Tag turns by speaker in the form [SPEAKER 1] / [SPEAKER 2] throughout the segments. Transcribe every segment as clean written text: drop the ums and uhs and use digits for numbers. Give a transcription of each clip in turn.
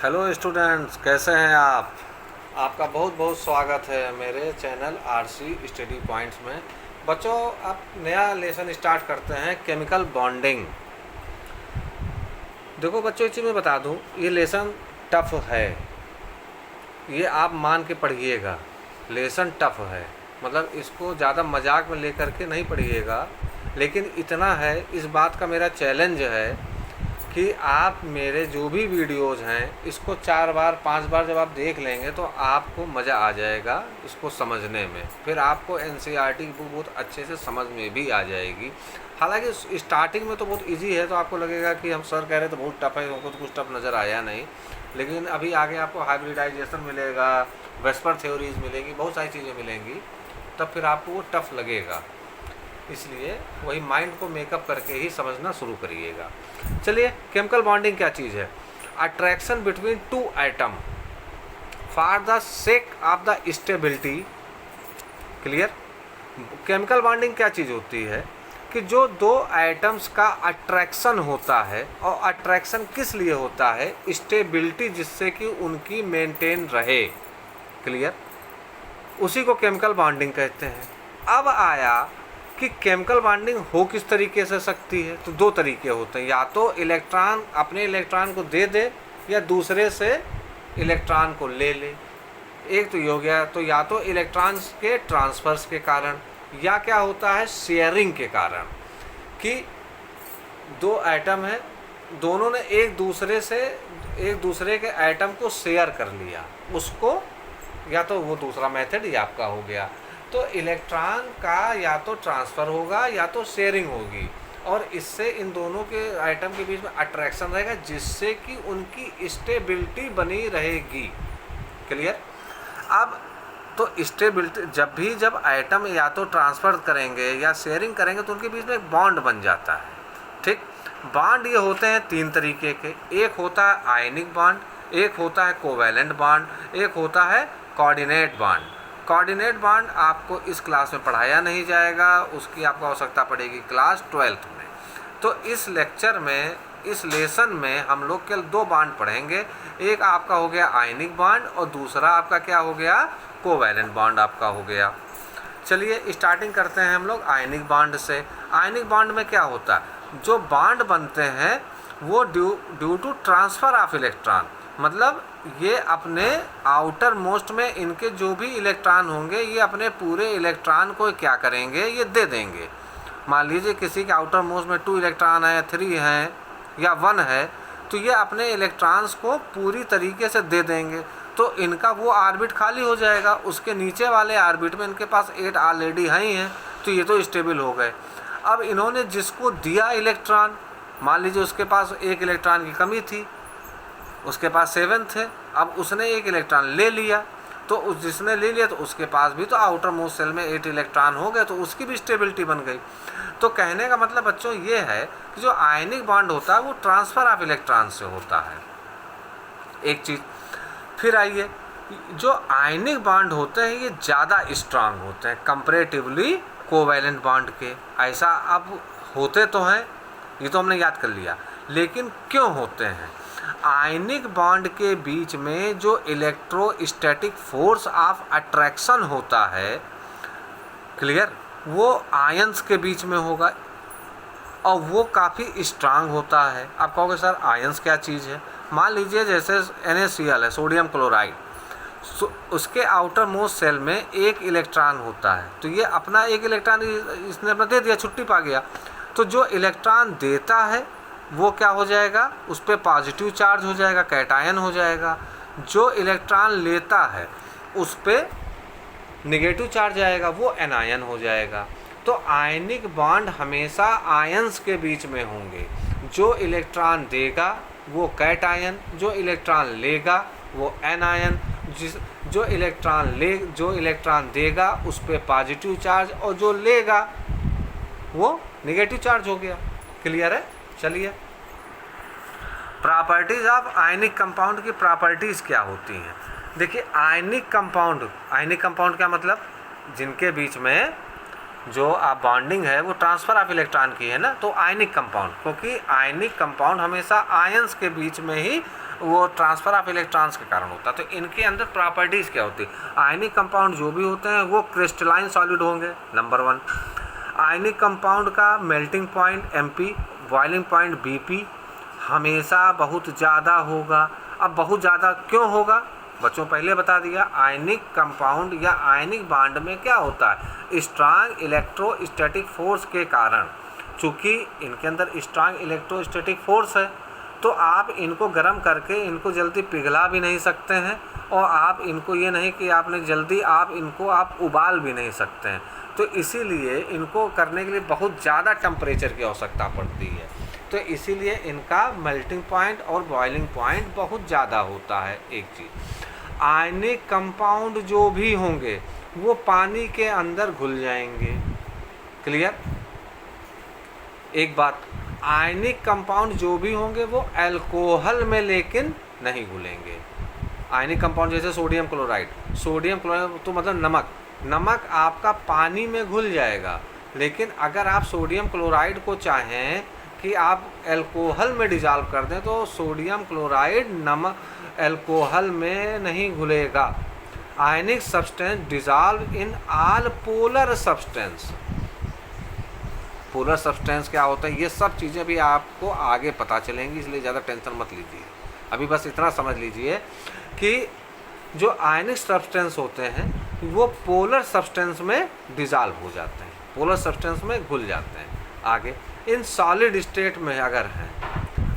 [SPEAKER 1] Hello students, कैसे हैं आप। आपका बहुत बहुत स्वागत है मेरे चैनल आरसी स्टडी पॉइंट्स में। बच्चों, आप नया लेसन स्टार्ट करते हैं, केमिकल बॉन्डिंग। देखो बच्चों, एक चीज़ मैं बता दूं, ये लेसन टफ है, ये आप मान के पढ़िएगा। लेसन टफ है, मतलब इसको ज़्यादा मजाक में लेकर के नहीं पढ़िएगा, लेकिन इतना है, इस बात का मेरा चैलेंज है कि आप मेरे जो भी वीडियोज़ हैं इसको 4 बार 5 बार जब आप देख लेंगे तो आपको मज़ा आ जाएगा इसको समझने में। फिर आपको एनसीईआरटी की बुक बहुत अच्छे से समझ में भी आ जाएगी। हालांकि स्टार्टिंग में तो बहुत इजी है, तो आपको लगेगा कि हम सर कह रहे तो बहुत टफ है, हमको तो कुछ टफ नज़र आया नहीं। लेकिन अभी आगे आपको हाइब्रिडाइजेशन मिलेगा, वेस्पर थ्योरीज मिलेगी, बहुत सारी चीज़ें मिलेंगी, तब फिर आपको वो टफ लगेगा। इसलिए वही माइंड को मेकअप करके ही समझना शुरू करिएगा। चलिए, केमिकल बॉन्डिंग क्या चीज़ है? Attraction between two item for the sake of the stability. Clear? Chemical bonding क्या चीज़ होती है कि जो दो आइटम्स का अट्रैक्शन होता है, और अट्रैक्शन किस लिए होता है? स्टेबिलिटी, जिससे कि उनकी मेंटेन रहे। क्लियर? उसी को केमिकल बॉन्डिंग कहते हैं। अब आया कि केमिकल बॉन्डिंग हो किस तरीके से सकती है, तो दो तरीके होते हैं, या तो इलेक्ट्रॉन अपने इलेक्ट्रॉन को दे दे या दूसरे से इलेक्ट्रॉन को ले ले। एक तो ये हो गया, तो या तो इलेक्ट्रॉन्स के ट्रांसफर्स के कारण, या क्या होता है, शेयरिंग के कारण, कि दो आइटम है, दोनों ने एक दूसरे के आइटम को शेयर कर लिया, उसको, या तो वो दूसरा मेथड ही आपका हो गया। तो इलेक्ट्रॉन का या तो ट्रांसफ़र होगा या तो शेयरिंग होगी, और इससे इन दोनों के आइटम के बीच में अट्रैक्शन रहेगा, जिससे कि उनकी स्टेबिलिटी बनी रहेगी। क्लियर? अब तो स्टेबिलिटी, जब आइटम या तो ट्रांसफ़र करेंगे या शेयरिंग करेंगे तो उनके बीच में एक बॉन्ड बन जाता है। ठीक? बॉन्ड ये होते हैं तीन तरीके के। एक होता है आयनिक बॉन्ड, एक होता है कोवैलेंट बॉन्ड, एक होता है कोऑर्डिनेट बॉन्ड। कोऑर्डिनेट बॉन्ड आपको इस क्लास में पढ़ाया नहीं जाएगा, उसकी आपको आवश्यकता पड़ेगी क्लास 12th में। तो इस लेक्चर में, इस लेसन में हम लोग केवल दो बॉन्ड पढ़ेंगे। एक आपका हो गया आयनिक बॉन्ड, और दूसरा आपका क्या हो गया, कोवैलेंट बॉन्ड आपका हो गया। चलिए स्टार्टिंग करते हैं हम लोग आयनिक बॉन्ड से। आयनिक बॉन्ड में क्या होता है, जो बॉन्ड बनते हैं वो due to transfer of electron, मतलब ये अपने आउटर मोस्ट में इनके जो भी इलेक्ट्रॉन होंगे, ये अपने पूरे इलेक्ट्रॉन को क्या करेंगे, ये दे देंगे। मान लीजिए किसी के आउटर मोस्ट में 2 इलेक्ट्रॉन है, 3 हैं या 1 है, तो ये अपने इलेक्ट्रॉन्स को पूरी तरीके से दे देंगे, तो इनका वो ऑर्बिट खाली हो जाएगा। उसके नीचे वाले ऑर्बिट में इनके पास 8 ऑलरेडी हैं, तो ये तो स्टेबल हो गए। अब इन्होंने जिसको दिया इलेक्ट्रॉन, मान लीजिए उसके पास एक इलेक्ट्रॉन की कमी थी, उसके पास 7 थे, अब उसने एक इलेक्ट्रॉन ले लिया, तो जिसने ले लिया तो उसके पास भी तो आउटर मोस्ट सेल में 8 इलेक्ट्रॉन हो गए, तो उसकी भी स्टेबिलिटी बन गई। तो कहने का मतलब बच्चों ये है कि जो आयनिक बॉन्ड होता है वो ट्रांसफ़र ऑफ इलेक्ट्रॉन से होता है, एक चीज़। फिर आइए, जो आयनिक बॉन्ड होते हैं ये ज़्यादा स्ट्रांग होते हैं कंपैरेटिवली कोवैलेंट बॉन्ड के। ऐसा अब होते तो हैं, ये तो हमने याद कर लिया, लेकिन क्यों होते हैं? आयनिक बॉन्ड के बीच में जो इलेक्ट्रोस्टैटिक फोर्स ऑफ अट्रैक्शन होता है, क्लियर, वो आयंस के बीच में होगा, और वो काफ़ी स्ट्रांग होता है। आप कहोगे सर आयंस क्या चीज़ है? मान लीजिए जैसे NaCl है, सोडियम क्लोराइड, उसके आउटर मोस्ट सेल में एक इलेक्ट्रॉन होता है, तो ये अपना एक इलेक्ट्रॉन इसने अपना दे दिया, छुट्टी पा गया। तो जो इलेक्ट्रॉन देता है वो क्या हो जाएगा, उस पर पॉजिटिव चार्ज हो जाएगा, कैटायन हो जाएगा। जो इलेक्ट्रॉन लेता है उस पर नेगेटिव चार्ज आएगा, वो एनायन हो जाएगा। तो आयनिक बॉन्ड हमेशा आयंस के बीच में होंगे। जो इलेक्ट्रॉन देगा वो कैटायन, जो इलेक्ट्रॉन लेगा वो एनायन। जो इलेक्ट्रॉन देगा उस पर पॉजिटिव चार्ज, और जो लेगा वो नेगेटिव चार्ज हो गया। क्लियर है? चलिए, प्रॉपर्टीज़ ऑफ आयनिक कंपाउंड की प्रॉपर्टीज़ क्या होती हैं? देखिए, आयनिक कंपाउंड क्या मतलब, जिनके बीच में जो आप बॉन्डिंग है वो ट्रांसफ़र ऑफ इलेक्ट्रॉन की है ना, तो आयनिक कंपाउंड, क्योंकि आयनिक कंपाउंड हमेशा आयंस के बीच में ही वो ट्रांसफ़र ऑफ इलेक्ट्रॉन्स के कारण होता है। तो इनके अंदर प्रॉपर्टीज़ क्या होती है? आयनिक कंपाउंड जो भी होते हैं वो क्रिस्टलाइन सॉलिड होंगे, नंबर 1। आयनिक कंपाउंड का melting point Mp, boiling point Bp हमेशा बहुत ज़्यादा होगा। अब बहुत ज़्यादा क्यों होगा? बच्चों पहले बता दिया, आयनिक कंपाउंड या आयनिक बॉन्ड में क्या होता है? स्ट्रांग इलेक्ट्रोस्टैटिक फोर्स के कारण। चूँकि इनके अंदर स्ट्रांग इलेक्ट्रोस्टैटिक फोर्स है तो आप इनको गर्म करके इनको जल्दी पिघला भी नहीं सकते हैं, और आप इनको ये नहीं कि आपने जल्दी आप उबाल भी नहीं सकते हैं। तो इसीलिए इनको करने के लिए बहुत ज़्यादा टेम्परेचर की आवश्यकता पड़ती है। तो इसीलिए इनका मेल्टिंग पॉइंट और बॉइलिंग पॉइंट बहुत ज़्यादा होता है। एक चीज़, आयनिक कंपाउंड जो भी होंगे वो पानी के अंदर घुल जाएंगे। क्लियर? एक बात, आयनिक कंपाउंड जो भी होंगे वो अल्कोहल में लेकिन नहीं घुलेंगे। आयनिक कंपाउंड जैसे सोडियम क्लोराइड तो मतलब नमक आपका पानी में घुल जाएगा, लेकिन अगर आप सोडियम क्लोराइड को चाहें कि आप अल्कोहल में डिज़ोल्व कर दें तो सोडियम क्लोराइड अल्कोहल में नहीं घुलेगा। Ionic substance dissolve in all polar substance. Polar substance क्या होता है, ये सब चीज़ें भी आपको आगे पता चलेंगी, इसलिए ज़्यादा टेंशन मत लीजिए। अभी बस इतना समझ लीजिए कि जो आयनिक सब्सटेंस होते हैं वो पोलर सब्सटेंस में डिज़ोल्व हो जाते हैं, पोलर सब्सटेंस में घुल जाते हैं। आगे, इन सॉलिड स्टेट में अगर है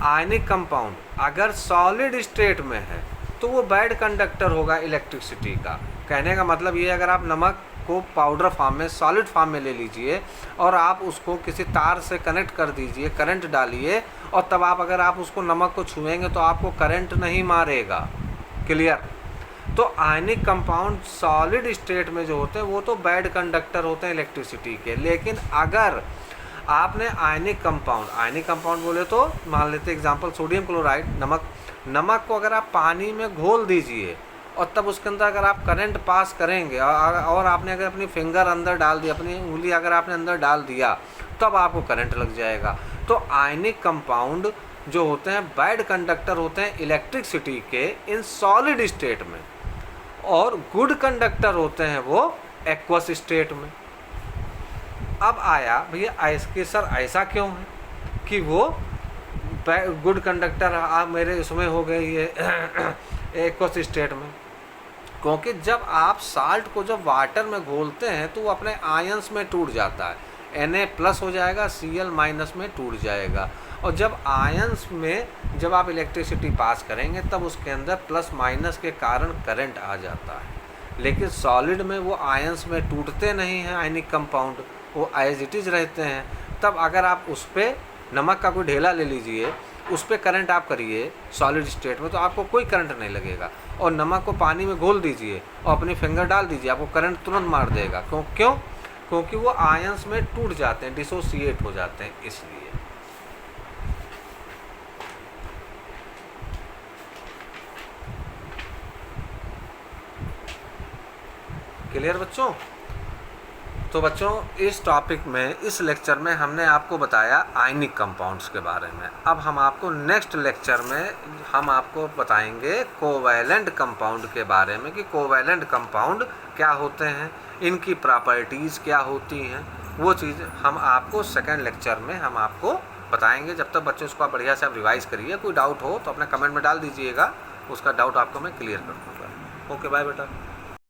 [SPEAKER 1] आयनिक कंपाउंड, अगर सॉलिड स्टेट में है तो वो बैड कंडक्टर होगा इलेक्ट्रिसिटी का। कहने का मतलब ये, अगर आप नमक को पाउडर फॉर्म में, सॉलिड फॉर्म में ले लीजिए और आप उसको किसी तार से कनेक्ट कर दीजिए, करंट डालिए, और तब अगर आप उसको नमक को छुएंगे तो आपको करंट नहीं मारेगा। क्लियर? तो आयनिक कंपाउंड सॉलिड स्टेट में जो होते हैं वो तो बैड कंडक्टर होते हैं इलेक्ट्रिसिटी के। लेकिन अगर आपने आयनिक कंपाउंड बोले तो मान लेते एग्जांपल सोडियम क्लोराइड, नमक को अगर आप पानी में घोल दीजिए और तब उसके अंदर अगर आप करंट पास करेंगे और आपने अगर अपनी फिंगर अंदर डाल दी, अपनी उंगली अगर आपने अंदर डाल दिया, तब आपको करंट लग जाएगा। तो आयनिक कंपाउंड जो होते हैं बैड कंडक्टर होते हैं इलेक्ट्रिसिटी के इन सॉलिड स्टेट में, और गुड कंडक्टर होते हैं वो एक्वस स्टेट में। अब आया भैया इसके सर ऐसा क्यों है कि वो गुड कंडक्टर आप मेरे इसमें हो गए ये एक्वस स्टेट में? क्योंकि जब आप साल्ट को जब वाटर में घोलते हैं तो वो अपने आयंस में टूट जाता है, Na+ हो जाएगा, Cl- में टूट जाएगा, और जब आयंस में जब आप इलेक्ट्रिसिटी पास करेंगे तब उसके अंदर प्लस माइनस के कारण करंट आ जाता है। लेकिन सॉलिड में वो आयंस में टूटते नहीं हैं, आयनिक कंपाउंड वो एज इट इज़ रहते हैं। तब अगर आप उस पर नमक का कोई ढेला ले लीजिए, उस पर करंट आप करिए सॉलिड स्टेट में तो आपको कोई करंट नहीं लगेगा, और नमक को पानी में घोल दीजिए और अपनी फिंगर डाल दीजिए, आपको करंट तुरंत मार देगा। क्यों? क्योंकि वो आयंस में टूट जाते हैं, डिसोसिएट हो जाते हैं, इसलिए। क्लियर बच्चों? तो बच्चों इस टॉपिक में, इस लेक्चर में हमने आपको बताया आयनिक कंपाउंड्स के बारे में। अब हम आपको नेक्स्ट लेक्चर में हम आपको बताएंगे कोवैलेंट कंपाउंड के बारे में, कि कोवैलेंट कंपाउंड क्या होते हैं, इनकी प्रॉपर्टीज़ क्या होती हैं, वो चीज़ हम आपको सेकेंड लेक्चर में हम आपको बताएंगे। जब तक बच्चों इसको आप बढ़िया से आप रिवाइज़ करिए, कोई डाउट हो तो अपने कमेंट में डाल दीजिएगा, उसका डाउट आपको मैं क्लियर कर दूँगा। ओके बाय बेटा।